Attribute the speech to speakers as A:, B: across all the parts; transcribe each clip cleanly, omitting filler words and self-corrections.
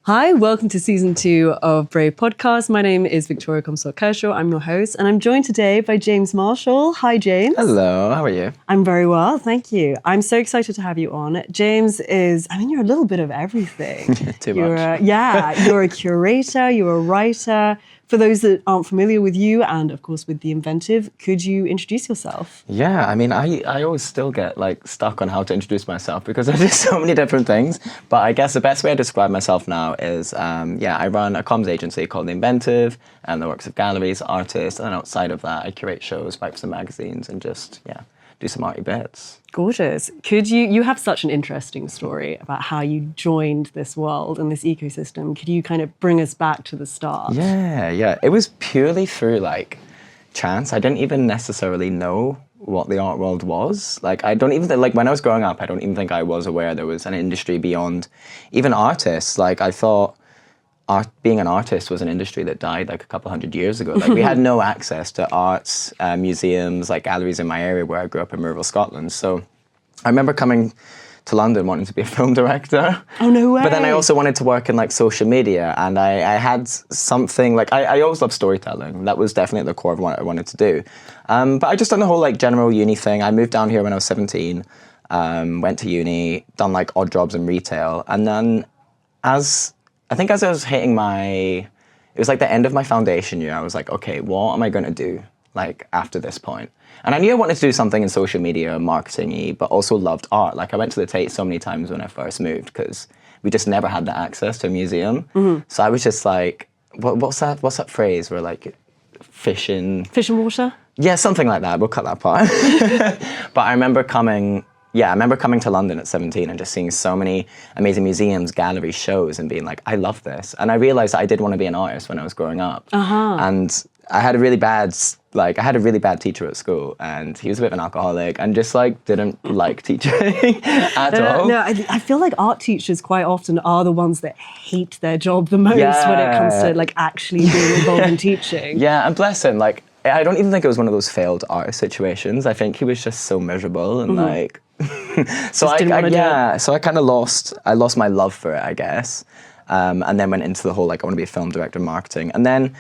A: Hi, welcome to season 2 of Brave Podcast. My name is Victoria Comstock-Kershaw. I'm your host, and I'm joined today by James Marshall. Hi, James.
B: Hello, how are you?
A: I'm very well, thank you. I'm so excited to have you on. James is, you're a little bit of everything.
B: Too much.
A: You're a curator, you're a writer. For those that aren't familiar with you and, of course, with the Inventive, could you introduce yourself?
B: Yeah, I always still get stuck on how to introduce myself because there's just so many different things. But I guess the best way to describe myself now is, I run a comms agency called Inventive, and that works with galleries, artists, and outside of that, I curate shows, write for some magazines, and just, do some arty bits.
A: Gorgeous. You have such an interesting story about how you joined this world and this ecosystem. Could you kind of bring us back to the start?
B: Yeah. It was purely through chance. I didn't even necessarily know what the art world was. I don't even when I was growing up, I don't even think I was aware there was an industry beyond even artists. I thought being an artist was an industry that died a couple hundred years ago. We had no access to arts, museums, galleries in my area where I grew up in rural Scotland. So I remember coming to London wanting to be a film director.
A: Oh, no way.
B: But then I also wanted to work in social media, and I had something, I always loved storytelling. That was definitely at the core of what I wanted to do. But I just done the whole general uni thing. I moved down here when I was 17, went to uni, done odd jobs in retail, and then as I was hitting it was the end of my foundation year, I was okay, what am I going to do after this point? And I knew I wanted to do something in social media, marketing-y, but also loved art. I went to the Tate so many times when I first moved because we just never had the access to a museum. Mm-hmm. So I was just what's that phrase where fish and
A: water?
B: Yeah, something like that. We'll cut that part. But I remember coming to London at 17 and just seeing so many amazing museums, galleries, shows, and being I love this. And I realized that I did want to be an artist when I was growing up. Uh-huh. And I had a really bad teacher at school, and he was a bit of an alcoholic and just didn't like teaching at all.
A: No, I feel art teachers quite often are the ones that hate their job the most when it comes to actually being involved in teaching.
B: Yeah, and bless him, I don't even think it was one of those failed artist situations. I think he was just so miserable and so I kind of lost my love for it, I guess, and then went into the whole I want to be a film director, marketing, and then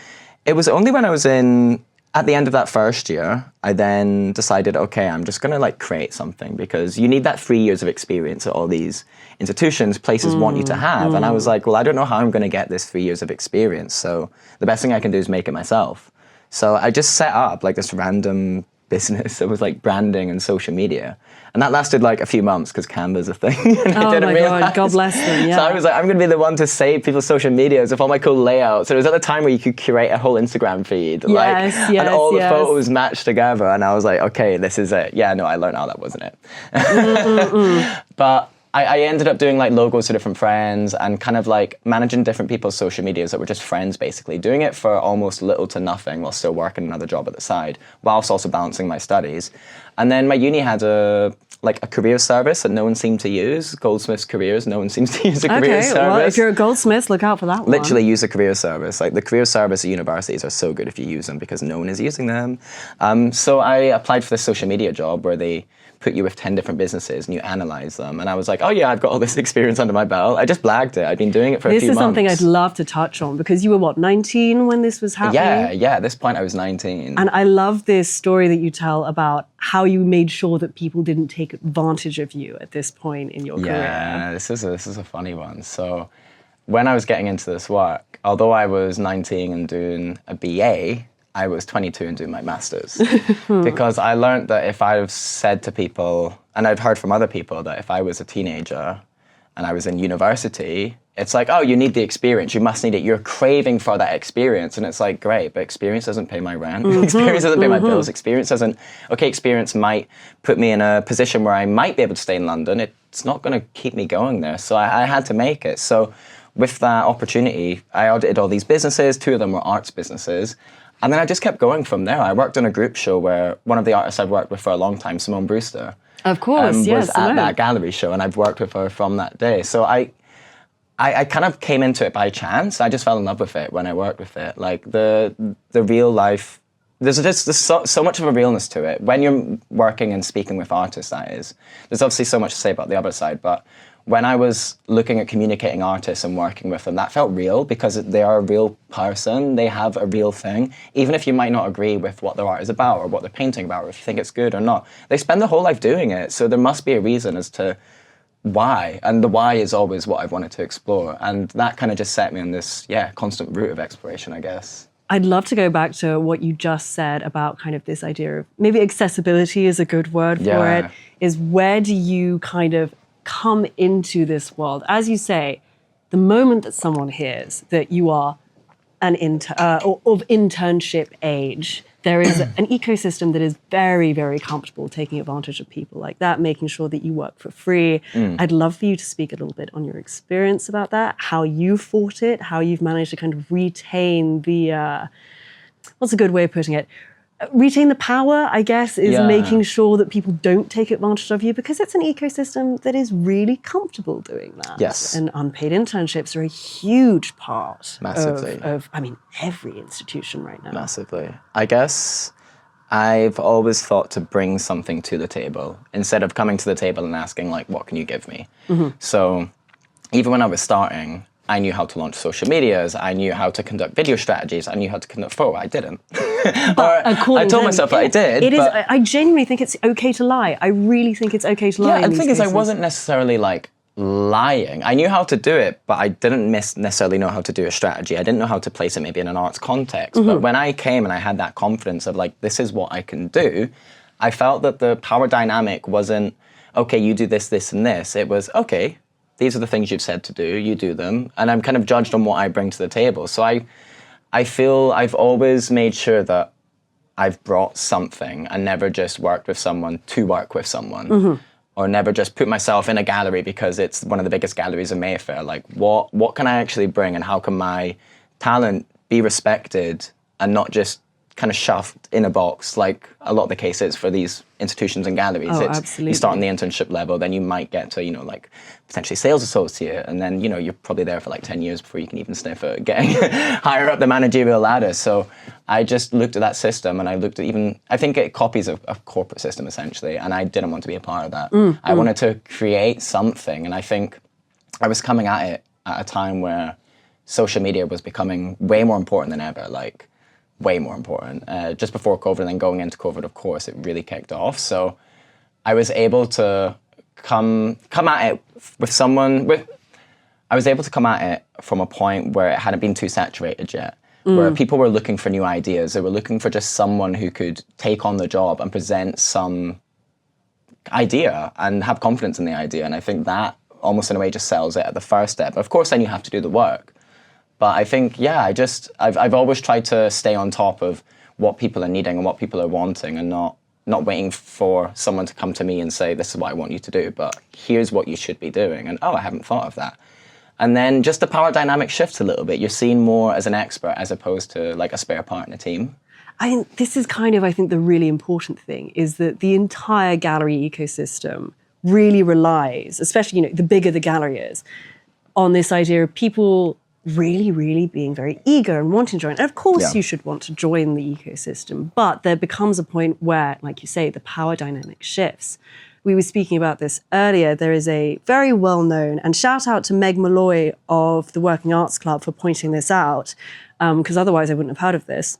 B: it was only when I was at the end of that first year, I then decided, okay, I'm just gonna create something, because you need that 3 years of experience at all these institutions, places want you to have, and I was well, I don't know how I'm gonna get this 3 years of experience, so the best thing I can do is make it myself. So I just set up this random business that was branding and social media. And that lasted a few months because Canva's a thing. And I didn't realize.
A: God, God bless them, yeah.
B: So I was I'm going to be the one to save people's social medias with all my cool layouts. And it was at the time where you could curate a whole Instagram feed. And all the photos matched together. And I was okay, this is it. Yeah, no, I learned how that wasn't it. But I ended up doing logos for different friends and kind of managing different people's social medias that were just friends, basically. Doing it for almost little to nothing while still working another job at the side, whilst also balancing my studies. And then my uni had a career service that no one seemed to use. Goldsmiths Careers, no one seems to use a career service.
A: Well, if you're a goldsmith, look out for that one.
B: Literally use a career service. The career service at universities are so good if you use them because no one is using them. So I applied for this social media job where they put you with 10 different businesses and you analyze them. And I was oh yeah, I've got all this experience under my belt. I just blagged it. I'd been doing it for a few months.
A: This is something I'd love to touch on because you were 19 when this was happening?
B: Yeah, at this point I was 19.
A: And I love this story that you tell about how you made sure that people didn't take advantage of you at this point in your career.
B: Yeah, this is a funny one. So when I was getting into this work, although I was 19 and doing a BA, I was 22 and doing my master's because I learned that if I've said to people, and I've heard from other people, that if I was a teenager and I was in university, it's oh, you need the experience, you must need it, you're craving for that experience. And it's great, but experience doesn't pay my rent, experience doesn't pay my bills, experience might put me in a position where I might be able to stay in London, it's not gonna keep me going there. So I had to make it. So with that opportunity, I audited all these businesses, 2 of them were arts businesses, and then I just kept going from there. I worked on a group show where one of the artists I've worked with for a long time, Simone Brewster,
A: of course,
B: was at that gallery show, and I've worked with her from that day. So I kind of came into it by chance. I just fell in love with it when I worked with it. The real life, there's so much of a realness to it. When you're working and speaking with artists, that is. There's obviously so much to say about the other side, but when I was looking at communicating artists and working with them, that felt real because they are a real person. They have a real thing. Even if you might not agree with what their art is about or what they're painting about or if you think it's good or not, they spend their whole life doing it. So there must be a reason as to why. And the why is always what I've wanted to explore. And that kind of just set me on this, constant route of exploration, I guess.
A: I'd love to go back to what you just said about kind of this idea of maybe accessibility is a good word for it, is where do you kind of come into this world? As you say, the moment that someone hears that you are an of internship age, there is an ecosystem that is very, very comfortable taking advantage of people like that, making sure that you work for free. I'd love for you to speak a little bit on your experience about that, how you fought it, how you've managed to kind of retain the, what's a good way of putting it? Retain the power, I guess, is making sure that people don't take advantage of you because it's an ecosystem that is really comfortable doing that.
B: Yes.
A: And unpaid internships are a huge part
B: Massively.
A: of every institution right now.
B: Massively. I guess I've always thought to bring something to the table instead of coming to the table and asking, like, what can you give me? So even when I was starting, I knew how to launch social medias. I knew how to conduct video strategies. I knew how to conduct photo. I didn't. I told myself that I did.
A: It is. I genuinely think it's okay to lie. I really think it's okay to lie.
B: Yeah, and the thing is, I wasn't necessarily like lying. I knew how to do it, but I didn't necessarily know how to do a strategy. I didn't know how to place it maybe in an arts context. But when I came and I had that confidence of like, this is what I can do, I felt that the power dynamic wasn't, okay, you do this, this, and this. It was, okay, these are the things you've said to do, you do them, and I'm kind of judged on what I bring to the table. So I feel I've always made sure that I've brought something and never just worked with someone to work with someone, or never just put myself in a gallery because it's one of the biggest galleries in Mayfair. Like, what can I actually bring, and how can my talent be respected and not just kind of shoved in a box like a lot of the cases for these institutions and galleries.
A: Absolutely.
B: You start on the internship level, then you might get to, like potentially sales associate, and then, you're probably there for like 10 years before you can even sniff at getting higher up the managerial ladder. So I just looked at that system, and I looked at I think it copies a corporate system essentially, and I didn't want to be a part of that. I wanted to create something, and I think I was coming at it at a time where social media was becoming way more important than ever, like way more important. Just before COVID and then going into COVID, of course, it really kicked off. So I was able to come at it I was able to come at it from a point where it hadn't been too saturated yet, where people were looking for new ideas. They were looking for just someone who could take on the job and present some idea and have confidence in the idea. And I think that almost in a way just sells it at the first step. Of course, then you have to do the work. But I think, I've always tried to stay on top of what people are needing and what people are wanting, and not waiting for someone to come to me and say, this is what I want you to do, but here's what you should be doing. And, I haven't thought of that. And then just the power dynamic shifts a little bit. You're seen more as an expert as opposed to like a spare part in a team.
A: This is kind of, I think, the really important thing is that the entire gallery ecosystem really relies, especially, the bigger the gallery is, on this idea of people really, really being very eager and wanting to join. And of course you should want to join the ecosystem, but there becomes a point where, like you say, the power dynamic shifts. We were speaking about this earlier. There is a very well-known, and shout out to Meg Malloy of the Working Arts Club for pointing this out, because otherwise I wouldn't have heard of this.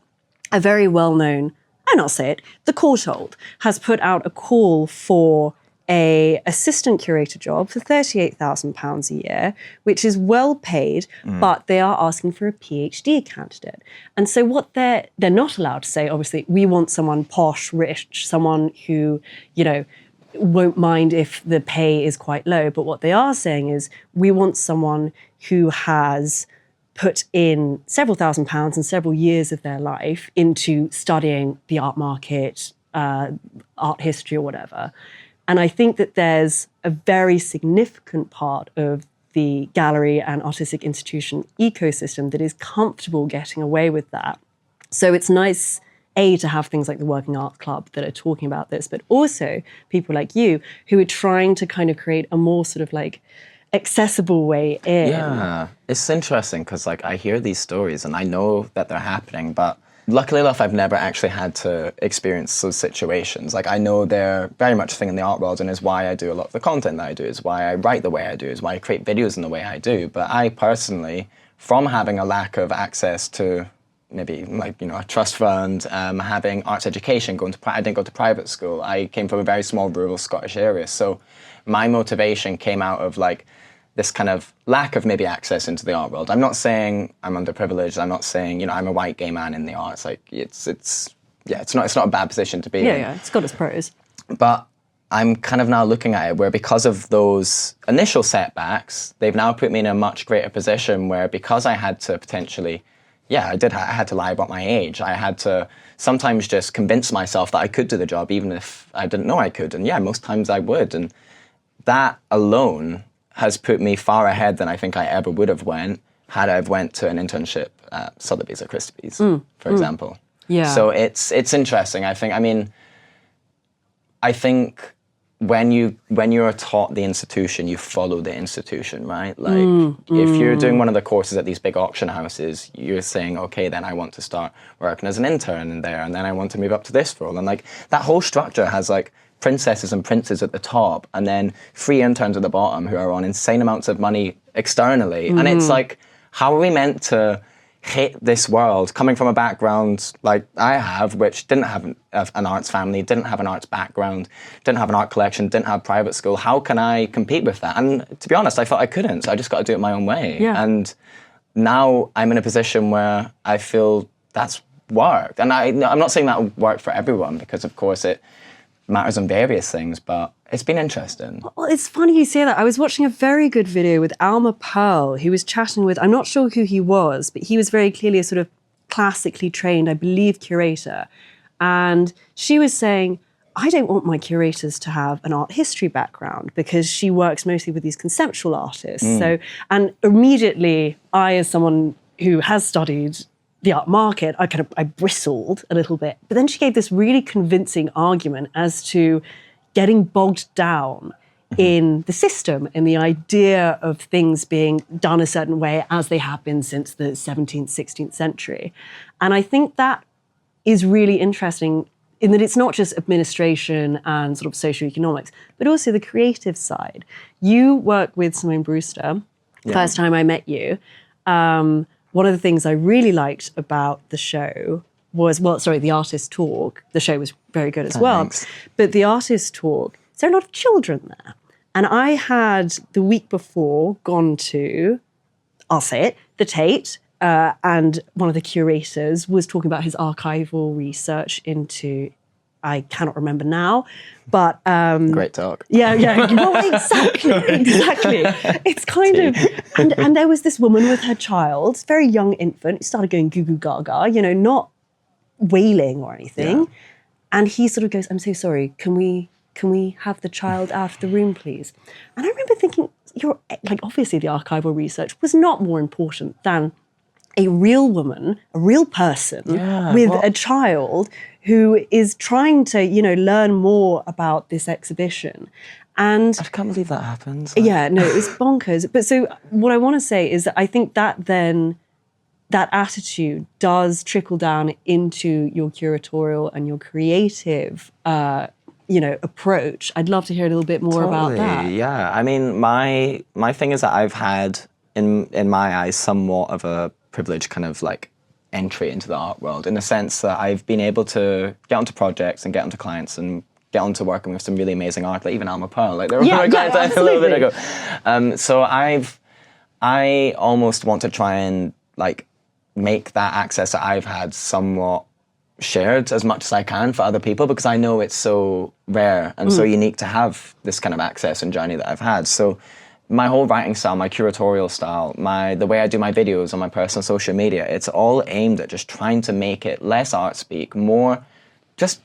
A: A very well-known, and I'll say it, the Courtauld has put out a call for a assistant curator job for £38,000 a year, which is well paid, but they are asking for a PhD candidate. And so what they're not allowed to say, obviously, we want someone posh, rich, someone who, won't mind if the pay is quite low. But what they are saying is, we want someone who has put in several £1,000s and several years of their life into studying the art market, art history or whatever. And I think that there's a very significant part of the gallery and artistic institution ecosystem that is comfortable getting away with that. So it's nice, to have things like the Working Arts Club that are talking about this, but also people like you who are trying to kind of create a more sort of like accessible way in.
B: Yeah, it's interesting because like I hear these stories and I know that they're happening, but luckily enough, I've never actually had to experience those situations. Like, I know they're very much a thing in the art world, and is why I do a lot of the content that I do, is why I write the way I do, is why I create videos in the way I do. But I personally, from having a lack of access to maybe like, you know, a trust fund, having arts education, I didn't go to private school. I came from a very small rural Scottish area. So my motivation came out of like this kind of lack of maybe access into the art world. I'm not saying I'm underprivileged. I'm not saying, you know, I'm a white gay man in the arts. Like it's not a bad position to be in.
A: Yeah, it's got its pros.
B: But I'm kind of now looking at it where, because of those initial setbacks, they've now put me in a much greater position where, because I had to potentially, I had to lie about my age. I had to sometimes just convince myself that I could do the job, even if I didn't know I could. And most times I would. And that alone has put me far ahead than I think I ever would have had I went to an internship at Sotheby's or Christie's, for example.
A: Yeah.
B: So it's interesting. I think when you're taught the institution, you follow the institution, right? Like if you're doing one of the courses at these big auction houses, you're saying, okay, then I want to start working as an intern in there, and then I want to move up to this role. And like that whole structure has like princesses and princes at the top, and then free interns at the bottom who are on insane amounts of money externally. And it's like, how are we meant to hate this world coming from a background like I have, which didn't have an arts family, didn't have an arts background, didn't have an art collection, didn't have private school? How can I compete with that? And to be honest, I felt I couldn't, so I just got to do it my own way.
A: Yeah.
B: And now I'm in a position where I feel that's worked. And I'm not saying that will work for everyone, because of course it matters on various things, but it's been interesting.
A: Well, it's funny you say that. I was watching a very good video with Alma Pearl, who was chatting with, I'm not sure who he was, but he was very clearly a sort of classically trained, I believe, curator. And she was saying, I don't want my curators to have an art history background, because she works mostly with these conceptual artists. So, and immediately I, as someone who has studied the art market, I bristled a little bit. But then she gave this really convincing argument as to getting bogged down in the system, in the idea of things being done a certain way as they have been since the 17th, 16th century. And I think that is really interesting, in that it's not just administration and sort of socioeconomics, but also the creative side. You work with Simone Brewster. First time I met you. One of the things I really liked about the show was, the artist talk. The show was very good as well. But the artist talk, there are a lot of children there. And I had, the week before, gone to, I'll say it, the Tate, and one of the curators was talking about his archival research into, I cannot remember now, but...
B: Great talk.
A: Yeah. Well, exactly. It's kind of... And there was this woman with her child, very young infant, who started going goo-goo gaga, not wailing or anything. Yeah. And he sort of goes, I'm so sorry, can we have the child out of the room, please? And I remember thinking, obviously the archival research was not more important than a real woman, a real person with a child who is trying to, learn more about this exhibition. And
B: I can't believe that happens.
A: Yeah, no, it was bonkers. But so what I want to say is that I think that then, that attitude does trickle down into your curatorial and your creative, approach. I'd love to hear a little bit more about that.
B: Yeah, I mean, my thing is that I've had, in my eyes, somewhat of a privileged kind of like entry into the art world, in the sense that I've been able to get onto projects and get onto clients and get onto working with some really amazing art, like even Alma Pearl, like they were my clients a little bit ago. So I almost want to try and like make that access that I've had somewhat shared as much as I can for other people, because I know it's so rare and so unique to have this kind of access and journey that I've had. So my whole writing style, my curatorial style, the way I do my videos on my personal social media, it's all aimed at just trying to make it less art speak, more just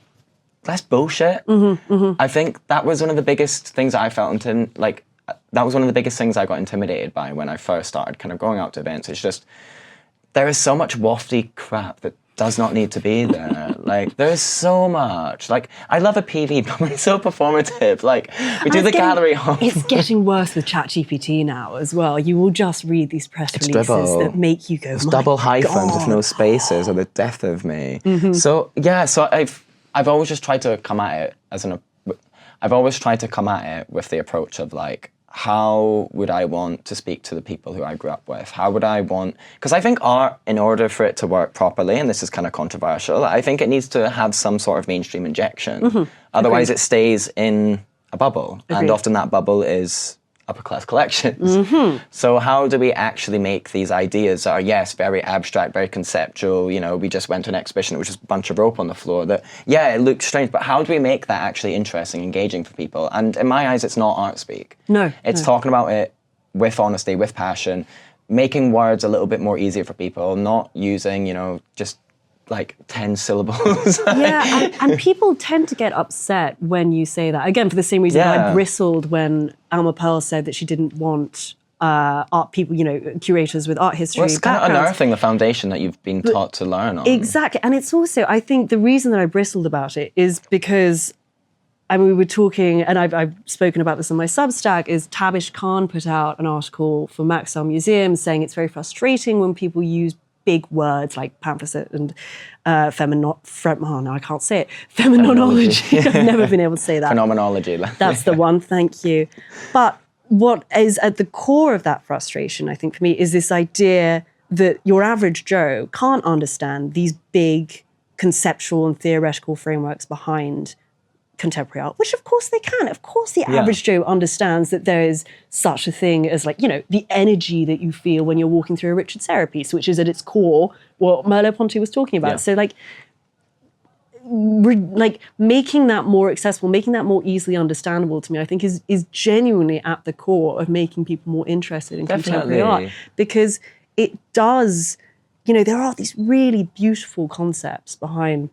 B: less bullshit. I think that was one of the biggest things that I felt that was one of the biggest things I got intimidated by when I first started kind of going out to events. It's just, there is so much wafty crap that does not need to be there. Like, there's so much. Like, I love a PV, but we're so performative. Like, we do the gallery hop.
A: It's getting worse with ChatGPT now as well. You will just read these press releases that make you go,
B: it's double hyphens with no spaces or the death of me. So, yeah, so I've always just tried to come at it I've always tried to come at it with the approach of like, how would I want to speak to the people who I grew up with? How would I want... Because I think art, in order for it to work properly, and this is kind of controversial, I think it needs to have some sort of mainstream injection. Otherwise, it stays in a bubble. And often that bubble is upper class collections. So how do we actually make these ideas that are, yes, very abstract, very conceptual, you know, we just went to an exhibition, it was just a bunch of rope on the floor that, yeah, it looks strange, but how do we make that actually interesting, engaging for people? And in my eyes, it's not art speak.
A: No.
B: It's talking about it with honesty, with passion, making words a little bit more easier for people, not using, you know, just like 10 syllables.
A: Yeah, and people tend to get upset when you say that. Again, for the same reason I bristled when Alma Pearl said that she didn't want art people, you know, curators with art history
B: Well, it's kind of unearthing the foundation that you've been taught to learn on.
A: Exactly. And it's also, I think the reason that I bristled about it is because, I mean, we were talking, and I've spoken about this on my Substack, is Tabish Khan put out an article for Maxwell Museum saying it's very frustrating when people use big words like pamphlet and I can't say it. Phenomenology. I've never been able to say that.
B: Phenomenology.
A: That's the one, thank you. But what is at the core of that frustration, I think, for me, is this idea that your average Joe can't understand these big conceptual and theoretical frameworks behind contemporary art, which of course they can. Of course the average Joe understands that there is such a thing as, like, you know, the energy that you feel when you're walking through a Richard Serra piece, which is at its core what Merleau-Ponty was talking about. So like making that more accessible, making that more easily understandable to me, I think is genuinely at the core of making people more interested in contemporary art, because it does, you know, there are these really beautiful concepts behind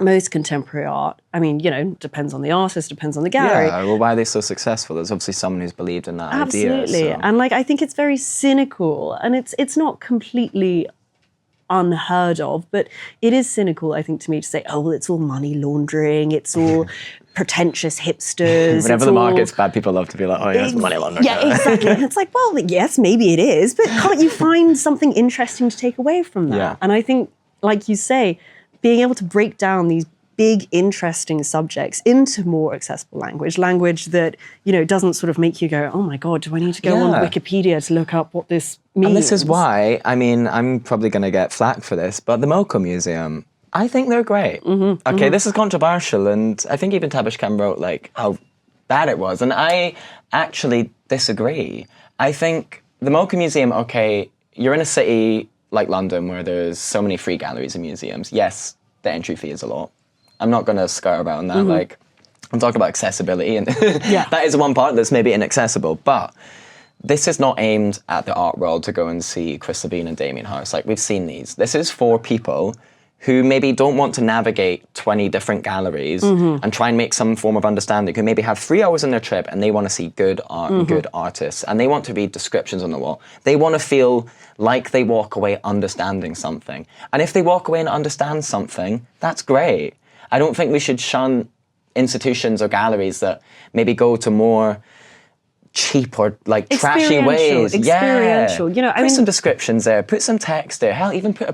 A: most contemporary art. I mean, you know, depends on the artist, depends on the gallery.
B: Yeah, well, why are they so successful? There's obviously someone who's believed in that idea.
A: Absolutely. And like, I think it's very cynical, and it's not completely unheard of, but it is cynical, I think, to me, to say, oh, well, it's all money laundering, it's all pretentious hipsters.
B: Whenever the market's bad, people love to be like, oh, yeah, it's money laundering.
A: Yeah, exactly. And it's like, well, yes, maybe it is, but can't you find something interesting to take away from that?
B: Yeah.
A: And I think, like you say, being able to break down these big, interesting subjects into more accessible language that, you know, doesn't sort of make you go, oh my God, do I need to go on Wikipedia to look up what this means?
B: And this is why, I mean, I'm probably going to get flack for this, but the MoCA Museum, I think they're great. This is controversial, and I think even Tabish Khan wrote like how bad it was, and I actually disagree. I think the MoCA Museum, you're in a city like London where there's so many free galleries and museums. Yes, the entry fee is a lot. I'm not going to skirt around that. Like, I'm talking about accessibility, and that is one part that's maybe inaccessible. But this is not aimed at the art world to go and see Chris Levine and Damien Hirst. Like, we've seen these. This is for people who maybe don't want to navigate 20 different galleries and try and make some form of understanding, who maybe have 3 hours in their trip and they want to see good art and good artists, and they want to read descriptions on the wall. They want to feel like they walk away understanding something. And if they walk away and understand something, that's great. I don't think we should shun institutions or galleries that maybe go to more cheap or like trashy ways.
A: Experiential. You know,
B: put some descriptions there, put some text there, hell, even put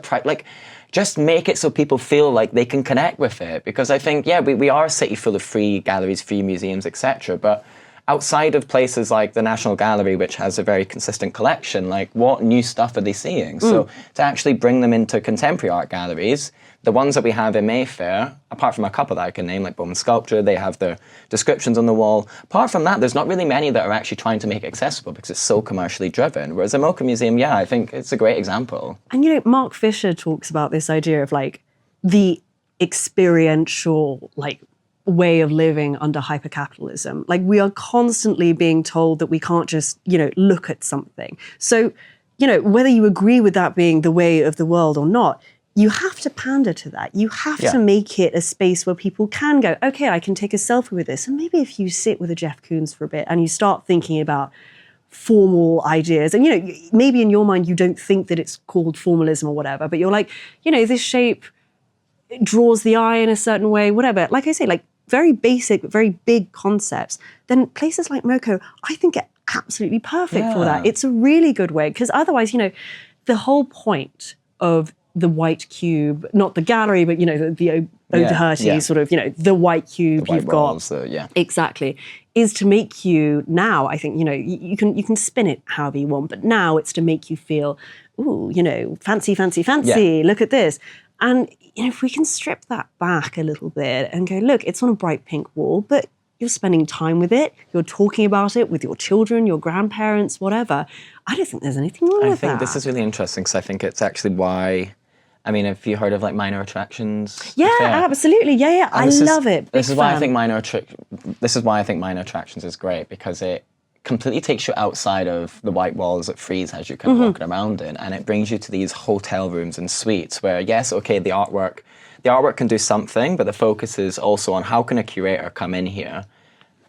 B: just make it so people feel like they can connect with it. Because I think, we are a city full of free galleries, free museums, etc. But outside of places like the National Gallery, which has a very consistent collection, like, what new stuff are they seeing? So to actually bring them into contemporary art galleries, the ones that we have in Mayfair, apart from a couple that I can name, like Bowman Sculpture, they have their descriptions on the wall. Apart from that, there's not really many that are actually trying to make it accessible because it's so commercially driven. Whereas the MoCA Museum, I think it's a great example.
A: And, you know, Mark Fisher talks about this idea of, like, the experiential, like, way of living under hypercapitalism. Like, we are constantly being told that we can't just, you know, look at something. So, you know, whether you agree with that being the way of the world or not, you have to pander to that. You have to make it a space where people can go, okay, I can take a selfie with this. And maybe if you sit with a Jeff Koons for a bit and you start thinking about formal ideas, and, you know, maybe in your mind you don't think that it's called formalism or whatever, but you're like, you know, this shape, draws the eye in a certain way, whatever. Like I say, like very basic, very big concepts. Then places like MoCo, I think are absolutely perfect for that. It's a really good way, because otherwise, the whole point of the white cube, not the gallery, but the O'Doherty sort of, the white cube you've got. Exactly. Is to make you now, I think, you can spin it however you want, but now it's to make you feel, ooh, fancy, fancy, fancy, look at this. And if we can strip that back a little bit and go, look, it's on a bright pink wall, but you're spending time with it, you're talking about it with your children, your grandparents, whatever. I don't think there's anything wrong with that.
B: I think this is really interesting, because I think it's actually why, I mean, have you heard of like minor attractions?
A: Yeah, absolutely. Yeah. I love it.
B: This is why I think minor attractions is great, because it completely takes you outside of the white walls that freeze as you're kind of walking around in, and it brings you to these hotel rooms and suites where, yes, okay, the artwork can do something, but the focus is also on how can a curator come in here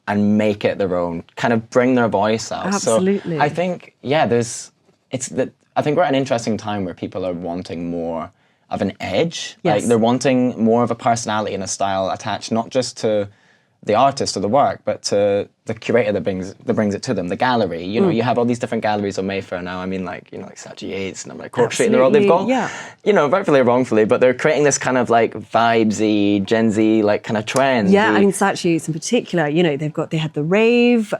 B: and make it their own, kind of bring their voice out.
A: Absolutely.
B: So I think, I think we're at an interesting time where people are wanting more of an edge.
A: Yes.
B: Like they're wanting more of a personality and a style attached, not just to the artist or the work, but to the curator that brings it to them, the gallery. You have all these different galleries on Mayfair now. I mean, like Saatchi Yates and like Cork Street, they've got, rightfully or wrongfully, but they're creating this kind of like vibesy, Gen Z like kind of trend.
A: Yeah, I mean, Saatchi Yates in particular, they had the rave, they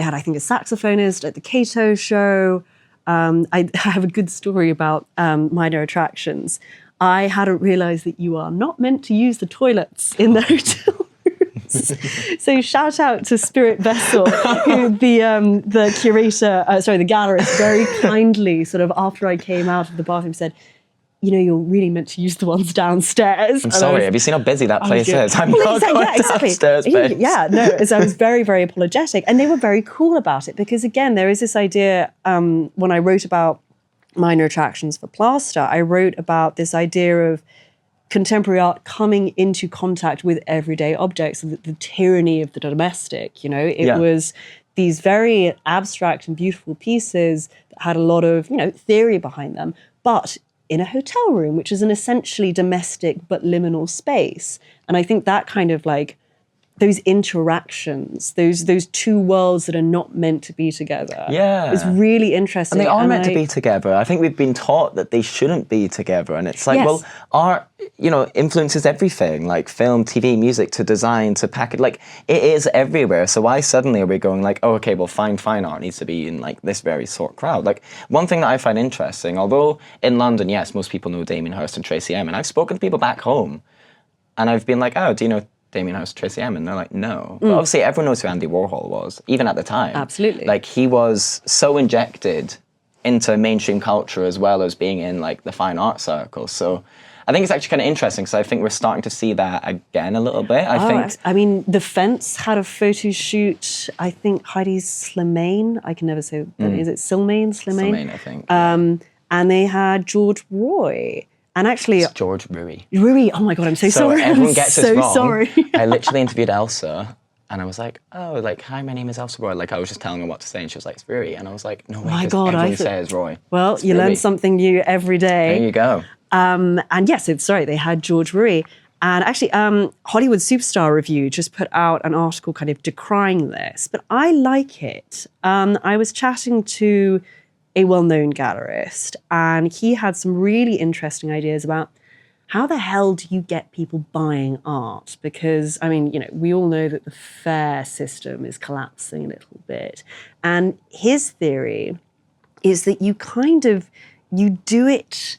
A: had, I think, a saxophonist at the Curator show. I have a good story about minor attractions. I hadn't realized that you are not meant to use the toilets in the hotel rooms. So shout out to Spirit Vessel, who the curator, the gallerist, very kindly, sort of after I came out of the bathroom, said, you're really meant to use the ones downstairs.
B: I'm sorry, have you seen how busy that place is? I'm not going downstairs, babe.
A: So I was very, very apologetic. And they were very cool about it, because, again, there is this idea, when I wrote about minor attractions for Plaster, I wrote about this idea of contemporary art coming into contact with everyday objects, and the tyranny of the domestic, It was these very abstract and beautiful pieces that had a lot of, theory behind them, but in a hotel room, which is an essentially domestic but liminal space. And I think that kind of like those interactions, those two worlds that are not meant to be together, is really interesting.
B: And they are meant to be together. I think we've been taught that they shouldn't be together. And it's like, well, art, influences everything, like film, TV, music, to design, to package. Like, it is everywhere. So why suddenly are we going like, oh, okay, well, fine art needs to be in like this very sort crowd? Like, one thing that I find interesting, although in London, yes, most people know Damien Hirst and Tracy Emin, I've spoken to people back home and I've been like, oh, do you know Damien Hirst, Tracy Emin? And they're like, no. But obviously everyone knows who Andy Warhol was, even at the time.
A: Absolutely.
B: Like, he was so injected into mainstream culture as well as being in like the fine art circles. So I think it's actually kind of interesting, because I think we're starting to see that again a little bit.
A: I mean, The Fence had a photo shoot, I think Heidi Slimane, I can never say, is it Slimane?
B: Slimane, I think.
A: And they had George Roy. And actually,
B: it's George Rui.
A: Rui, oh my God, I'm so sorry.
B: Everyone gets this wrong.
A: Sorry.
B: I literally interviewed Elsa, and I was like, oh, like, hi, my name is Elsa Roy. Like, I was just telling her what to say, and she was like, it's Rui. And I was like, no, wait, everyone says Roy.
A: Well, you learn something new every day.
B: There you go.
A: And yes, they had George Rui. And actually, Hollywood Superstar Review just put out an article kind of decrying this, but I like it. I was chatting to a well-known gallerist, and he had some really interesting ideas about how the hell do you get people buying art? Because, I mean, we all know that the fair system is collapsing a little bit. And his theory is that you do it,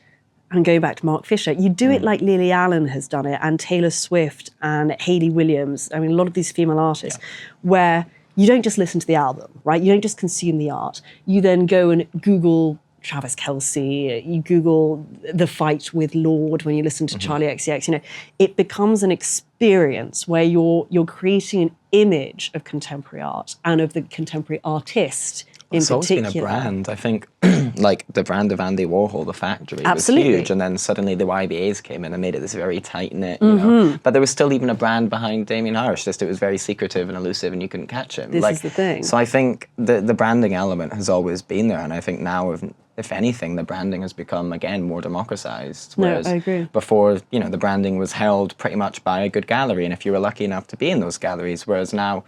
A: and going back to Mark Fisher, you do it like Lily Allen has done it, and Taylor Swift and Hayley Williams. I mean, a lot of these female artists, where you don't just listen to the album, right? You don't just consume the art. You then go and Google Travis Kelce, you Google The Fight with Lorde when you listen to Charlie XCX. It becomes an experience where you're creating an image of contemporary art and of the contemporary artist in
B: It's always
A: particular.
B: been a brand. I think like the brand of Andy Warhol, the factory,
A: Absolutely.
B: was huge. And then suddenly the YBAs came in and made it this very tight-knit, you know. But there was still even a brand behind Damien Hirst, just it was very secretive and elusive and you couldn't catch him.
A: This is the thing.
B: So I think the branding element has always been there. And I think now, if anything, the branding has become, again, more democratized. Whereas
A: I agree.
B: before, you know, the branding was held pretty much by a good gallery. And if you were lucky enough to be in those galleries, whereas now,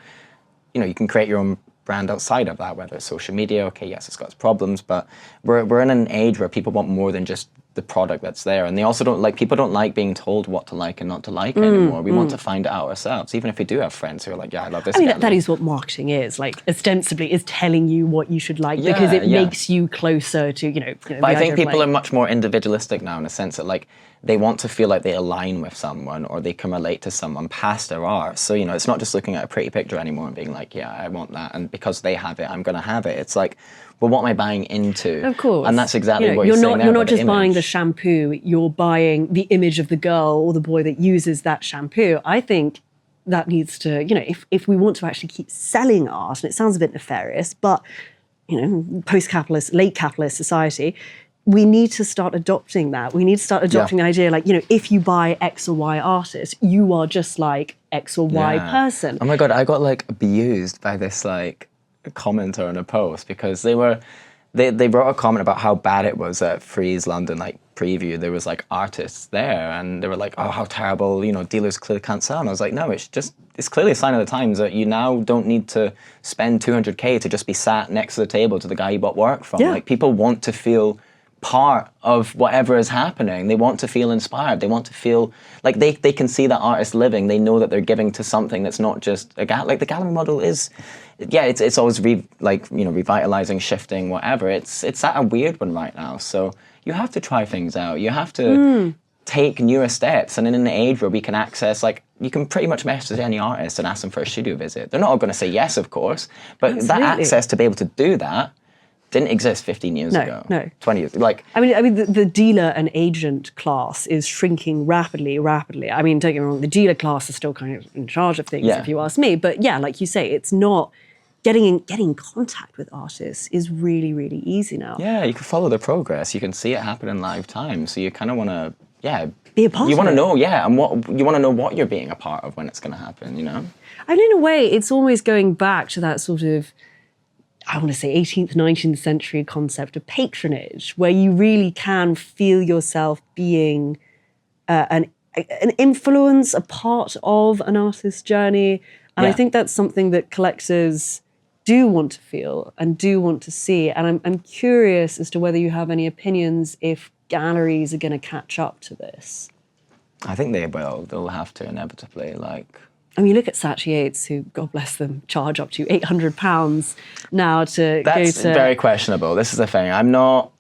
B: you know, you can create your own brand outside of that, whether it's social media. Okay, yes, it's got its problems, but we're in an age where people want more than just the product that's there, and they also people don't like being told what to like and not to like anymore. We want to find it out ourselves, even if we do have friends who are like, yeah, I love this.
A: I mean,
B: gallery.
A: that is what marketing is, like, ostensibly, is telling you what you should like, because it makes you closer to, you know.
B: But I think people are much more individualistic now, in a sense that, like, they want to feel like they align with someone or they can relate to someone past their art. So, you know, it's not just looking at a pretty picture anymore and being like, yeah, I want that, and because they have it, I'm going to have it. It's like, well, what am I buying into?
A: Of course.
B: And that's exactly
A: you know,
B: what you're saying there.
A: You're not
B: about
A: just
B: the
A: buying the
B: image.
A: shampoo, you're buying the image of the girl or the boy that uses that shampoo. I think that needs to, you know, if we want to actually keep selling art, and it sounds a bit nefarious, but, you know, post-capitalist, late capitalist society, we need to start adopting that. We need to start adopting the idea, like, you know, if you buy X or Y artist, you are just like X or Y person.
B: Oh my God, I got like abused by this like commenter on a post because they wrote a comment about how bad it was at Freeze London, like preview. There was like artists there and they were like, oh, how terrible, you know, dealers clearly can't sell. And I was like, no, it's clearly a sign of the times that you now don't need to spend 200K to just be sat next to the table to the guy you bought work from.
A: Yeah.
B: Like, people want to feel part of whatever is happening. They want to feel inspired. They want to feel like they can see that artist living. They know that they're giving to something that's not just a like the gallery model is, it's always revitalizing, shifting, whatever. It's at a weird one right now. So you have to try things out. You have to take newer steps. And in an age where we can access, like, you can pretty much message any artist and ask them for a studio visit. They're not all going to say yes, of course, but
A: Absolutely.
B: that access to be able to do that didn't exist 15 years ago.
A: No.
B: 20 years. Like,
A: I mean, the dealer and agent class is shrinking rapidly. I mean, don't get me wrong, the dealer class is still kind of in charge of things, if you ask me. But yeah, like you say, it's not getting in contact with artists is really, really easy now.
B: yeah, you can follow the progress. You can see it happen in live time. So you kind of want to,
A: Be a part
B: you
A: of
B: want to
A: it.
B: know, and what you want to know what you're being a part of when it's going to happen, you know?
A: And in a way, it's almost going back to that sort of, I want to say 18th, 19th century concept of patronage, where you really can feel yourself being an influence, a part of an artist's journey. And I think that's something that collectors do want to feel and do want to see. And I'm curious as to whether you have any opinions if galleries are going to catch up to this.
B: I think they will. They'll have to inevitably, like...
A: I mean, look at Saatchi Yates, who, God bless them, charge up to £800 now to
B: That's
A: go to...
B: very questionable. This is the thing. I'm not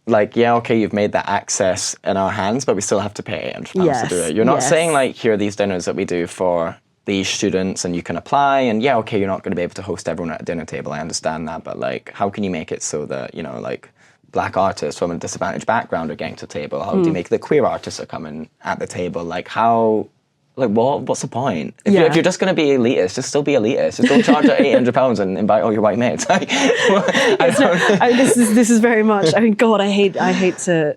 B: like, okay, you've made that access in our hands, but we still have to pay £800 to do it. You're not saying, like, here are these dinners that we do for these students and you can apply, and okay, you're not going to be able to host everyone at a dinner table. I understand that, but, like, how can you make it so that, you know, like, Black artists from a disadvantaged background are getting to the table? How do you make the queer artists are coming at the table? Like, how... Like, what's the point? If you're just going to be elitist, just still be elitist. Just don't charge £800 and invite all your white mates. Like,
A: this is very much. I mean, God, I hate to.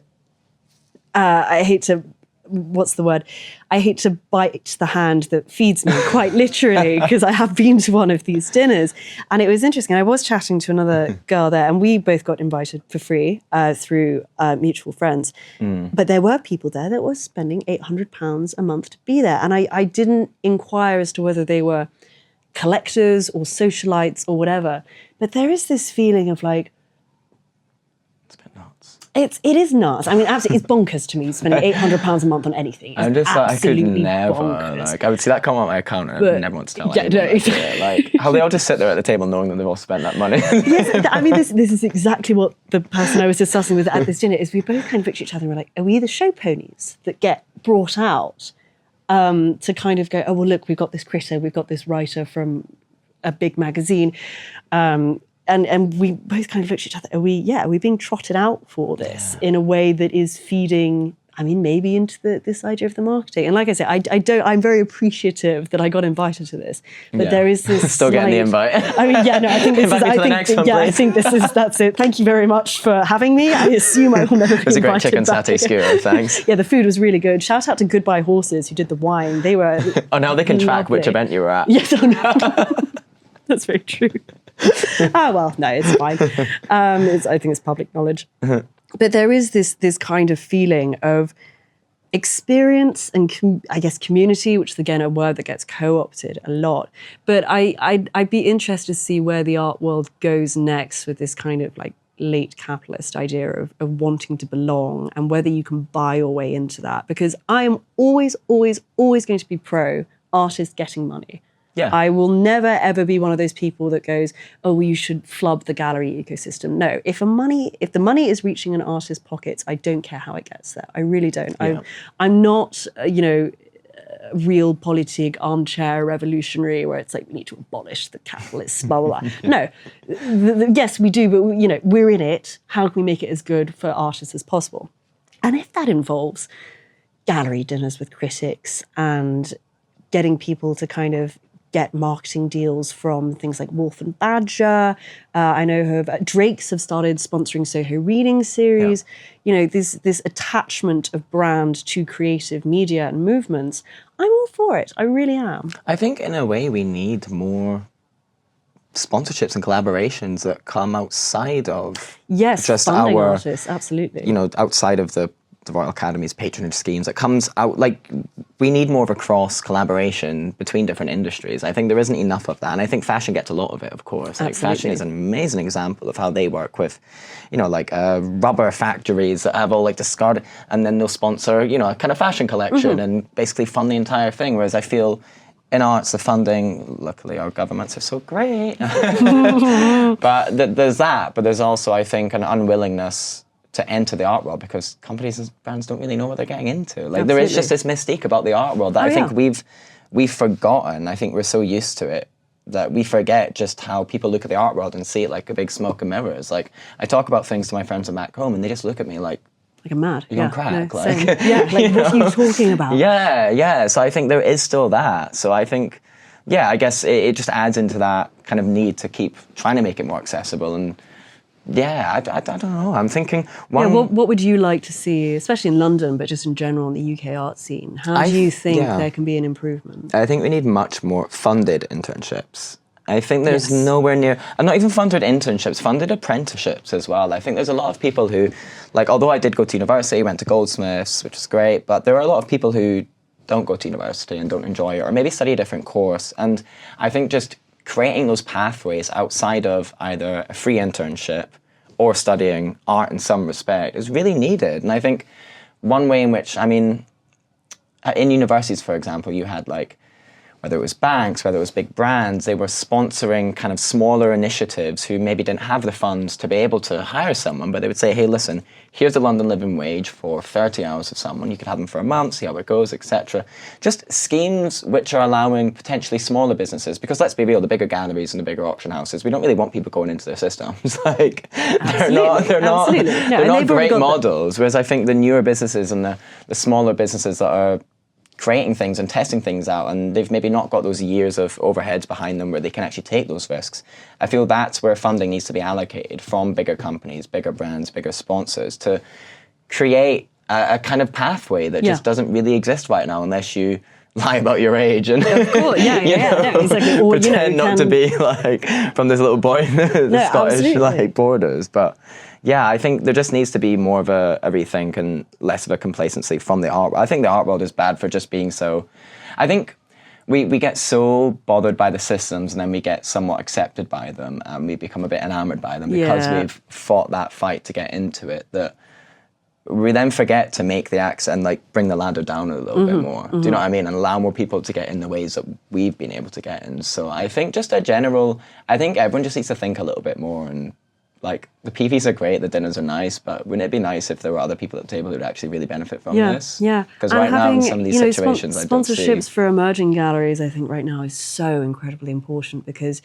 A: What's the word? I hate to bite the hand that feeds me, quite literally, because I have been to one of these dinners. And it was interesting. I was chatting to another girl there, and we both got invited for free through mutual friends. But there were people there that were spending £800 a month to be there. And I didn't inquire as to whether they were collectors or socialites or whatever. But there is this feeling of like,
B: it's a bit nuts.
A: It is nuts. I mean, absolutely, it's bonkers to me spending £800 a month on anything. It's
B: I'm just like, I could
A: absolutely
B: never,
A: bonkers.
B: like, I would see that come on my account and
A: But-
B: never want to tell
A: yeah,
B: anyone.
A: no,
B: Like, like, how they all just sit there at the table knowing that they've all spent that money.
A: Yes, I mean, this is exactly what the person I was discussing with at this dinner is. We both kind of looked at each other and were like, are we the show ponies that get brought out to kind of go, oh, well, look, we've got this critter, we've got this writer from a big magazine. And we both kind of looked at each other, are we being trotted out for this in a way that is feeding I mean, maybe into this idea of the marketing. And like I say, I'm very appreciative that I got invited to this, but there is this
B: still getting the invite.
A: I mean, yeah, no, I think this
B: Invite
A: is,
B: me to the next one,
A: I
B: please.
A: think that's it. Thank you very much for having me. I assume I will never be invited back.
B: It was a great chicken satay skewer, thanks.
A: Yeah, the food was really good. Shout out to Goodbye Horses who did the wine. They were
B: Oh, now they can track which event you were at.
A: Yes, oh no. That's very true. Well, no, it's fine. I think it's public knowledge. But there is this kind of feeling of experience and I guess community, which is again a word that gets co-opted a lot. But I'd be interested to see where the art world goes next with this kind of like late capitalist idea of wanting to belong and whether you can buy your way into that. Because I am always going to be pro artists getting money.
B: Yeah.
A: I will never, ever be one of those people that goes, oh, well, you should flub the gallery ecosystem. No, if the money is reaching an artist's pockets, I don't care how it gets there. I really don't.
B: Yeah.
A: I'm not, real politic armchair revolutionary where it's like we need to abolish the capitalists, blah, blah, blah. No, yes, we do, but we're in it. How can we make it as good for artists as possible? And if that involves gallery dinners with critics and getting people to kind of get marketing deals from things like Wolf and Badger. I know Drake's have started sponsoring Soho Reading Series.
B: Yeah.
A: This attachment of brand to creative media and movements. I'm all for it. I really am.
B: I think in a way we need more sponsorships and collaborations that come outside of just
A: funding
B: our
A: artists, absolutely.
B: Outside of the Royal Academy's patronage schemes. It comes out like we need more of a cross collaboration between different industries. I think there isn't enough of that. And I think fashion gets a lot of it, of course. Like fashion is an amazing example of how they work with, rubber factories that have all like discarded, and then they'll sponsor, a kind of fashion collection and basically fund the entire thing. Whereas I feel in arts, the funding, luckily our governments are so great. But there's that, but there's also, I think, an unwillingness to enter the art world because companies and brands don't really know what they're getting into. Like there is just this mystique about the art world that I think we've forgotten. I think we're so used to it that we forget just how people look at the art world and see it like a big smoke and mirrors. Like I talk about things to my friends back home and they just look at me like
A: I'm mad.
B: You're on crack.
A: No, what are you talking about?
B: Yeah. So I think there is still that. So I think, I guess it just adds into that kind of need to keep trying to make it more accessible. And I don't know. I'm thinking
A: what would you like to see, especially in London, but just in general in the UK art scene? How do you think there can be an improvement?
B: I think we need much more funded internships. I think there's nowhere near, and not even funded internships, funded apprenticeships as well. I think there's a lot of people who, although I did go to university, went to Goldsmiths, which is great, but there are a lot of people who don't go to university and don't enjoy it, or maybe study a different course. And I think just creating those pathways outside of either a free internship or studying art in some respect is really needed. And I think one way in which, in universities, for example, you had whether it was banks, whether it was big brands, they were sponsoring kind of smaller initiatives who maybe didn't have the funds to be able to hire someone, but they would say, hey, listen, here's the London living wage for 30 hours of someone. You could have them for a month, see how it goes, etc. Just schemes which are allowing potentially smaller businesses, because let's be real, the bigger galleries and the bigger auction houses, we don't really want people going into their systems. They're not great models, whereas I think the newer businesses and the smaller businesses that are creating things and testing things out, and they've maybe not got those years of overheads behind them where they can actually take those risks. I feel that's where funding needs to be allocated from bigger companies, bigger brands, bigger sponsors to create a kind of pathway that just doesn't really exist right now unless you lie about your age and
A: of course, no, exactly. Or,
B: pretend not to be from this little boy in the Scottish borders. But I think there just needs to be more of a rethink and less of a complacency from the art world. I think the art world is bad for just being so. I think we get so bothered by the systems and then we get somewhat accepted by them and we become a bit enamored by them because we've fought that fight to get into it, that we then forget to make the axe and bring the ladder down a little bit more. Do you know what I mean? And allow more people to get in the ways that we've been able to get in. So I think just I think everyone just needs to think a little bit more. And the PVs are great, the dinners are nice, but wouldn't it be nice if there were other people at the table who would actually really benefit from this?
A: Yeah.
B: Because right now in some of these situations, I don't see.
A: Sponsorships for emerging galleries, I think right now is so incredibly important because